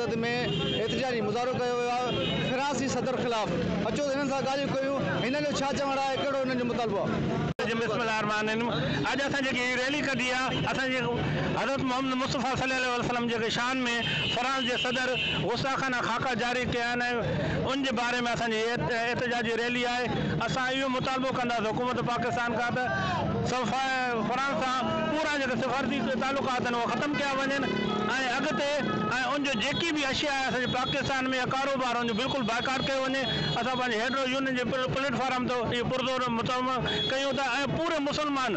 सूरत में एहतजाजी मुज़ाहरो कयो वियो आहे फ्रांस जी सदर ख़िलाफ़। अचो हिननि सां ॻाल्हियूं कयूं, हिन जो छा चवणु आहे, कहिड़ो हिननि जो मुतालबो आहे। बिस्मिल्लाहिर्रहमानिर्रहीम। आज असां जेकी रैली कढी आहे, असांजे हज़रत मोहम्मद मुस्तफ़ा सल्लल्लाहु अलैहि वसल्लम जे शान में फ्रांस जे सदर गुस्ताखाना खाका जारी कया आहिनि, उन जे बारे में असांजी एहतजाजी रैली आहे। असां इहो मुतालबो कंदासीं हुकूमत पाकिस्तान खां त फ्रांस सां पूरा जेके सिफ़ारती तालुकात आहिनि उहे ख़तमु कया वञनि ऐं अॻिते उन जो जेकी बि अशिया आहे असांजे पाकिस्तान में कारोबार उन जो बिल्कुलु बाइकाट कयो वञे। असां पंहिंजे हेड्रो यूनियन जे प्लेटफॉर्म ते इहो पुरज़ोर मुतम कयूं था ऐं पूरे मुसलमान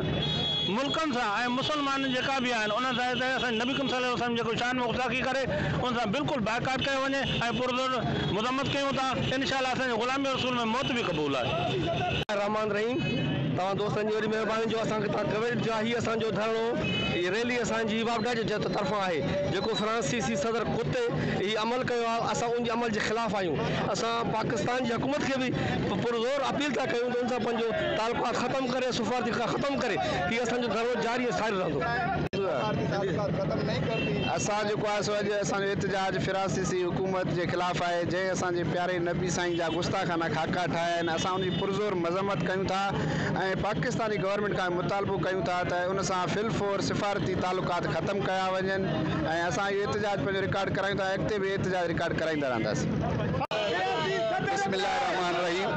मुल्कनि सां ऐं मुसलमान जेका बि आहिनि उन सां असां नबी सल्लल्लाहु अलैहि वसल्लम जेको शान में गुस्ताखी करे उन सां बिल्कुलु बाइकाट कयो वञे ऐं पुरज़ोर मुज़म्मत कयूं था। इंशाअल्लाह असांजे ग़ुलामी रसूल में मौत बि क़बूल आहे। रहमान रहीम। तव्हां दोस्तनि जी वॾी महिरबानी जो असांखे कवरेज जो हीअ असांजो धरणो, हीअ रैली असांजी वापडा जे तरफ़ां आहे जेको फ्रांसीसी सदर कुते ही अमल कयो आहे। असां उन जे अमल जे ख़िलाफ़ आहियूं। असां पाकिस्तान जी हुकूमत खे बि पुरज़ोर अपील था कयूं त उन सां पंहिंजो तालुकात ख़तमु करे, सुफ़ारती ख़तमु करे, हीअ असांजो धरणो जारी सारी रहंदो। असां जेको आहे सो अॼु असांजो एहतजाज फ्रांसीसी हुकूमत जे ख़िलाफ़ आहे, जंहिं असांजे प्यारे नबी साईं जा गुस्ताखाना खाका ठाहिया आहिनि। असां उनजी पुरज़ोर मज़म्मत कयूं था ऐं पाकिस्तानी गवर्नमेंट खां मुतालबो कयूं था त उन सां फिलफोर सिफ़ारती तालुकात ख़तमु कया वञनि ऐं असां इहो एहतजाज पंहिंजो रिकॉर्ड करायूं था, अॻिते बि एहतजाज रिकॉर्ड कराईंदा रहंदासीं। बिस्मिल्लाहिर्रहमानिर्रहीम।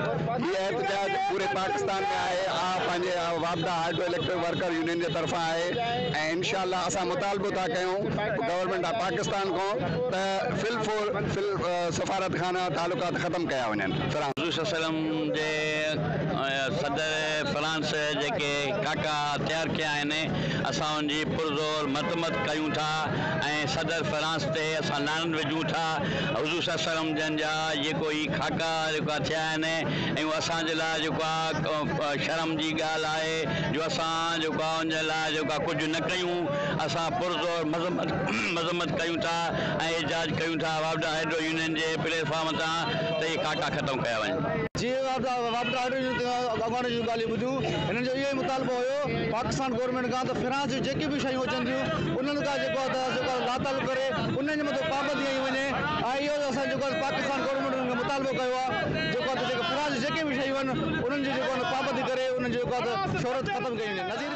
ये एहतजाज पूरे पाकिस्तान में आहे। पंहिंजे वापदा हाइड्रो इलेक्ट्रिक वर्कर यूनियन जे तरफ़ां आहे ऐं इंशाअल्लाह असां मुतालबो था कयूं गवर्नमेंट ऑफ पाकिस्तान खां त सफ़ारत खाना तालुकात ख़तमु कया वञनि। जे सदर फ्रांस जेके काका तयारु कया आहिनि असां उनजी पुरज़ोर मज़म्मत कयूं था ऐं सदर फ्रांस ते असां लानत विझूं था। हुज़ूर सल्लल्लाहु जन जा जेको ही खाका जेका थिया आहिनि ऐं असांजे लाइ जेको आहे शर्म जी ॻाल्हि आहे जो असां जेको आहे उन लाइ जेका कुझु न कयूं। असां पुरज़ोर मज़म्मत कयूं था ऐं एहतजाज कयूं था वापडा हाइड्रो यूनियन जे प्लेटफॉर्म तां त इहे काका ख़तमु कया वञनि। जीअं वापडा हाइड्रो यूनियन अॻवान जूं ॻाल्हियूं ॿुधियूं, हिननि जो इहो ई मुतालबो हुयो पाकिस्तान गवर्नमेंट खां त फ्रांस जूं जेकी बि शयूं अचनि थियूं उन्हनि खां जेको आहे लाताल करे उन्हनि जे मथां पाबंदी हई वञे ऐं इहो असां जेको आहे पाकिस्तान गवर्नमेंट खे मुतालबो कयो आहे जेको आहे फ्रांस जेके बि शयूं आहिनि उन्हनि जी जेको आहे पाबंदी करे उन्हनि जो जेको आहे शोहरत ख़तमु कई वञे। नज़ीर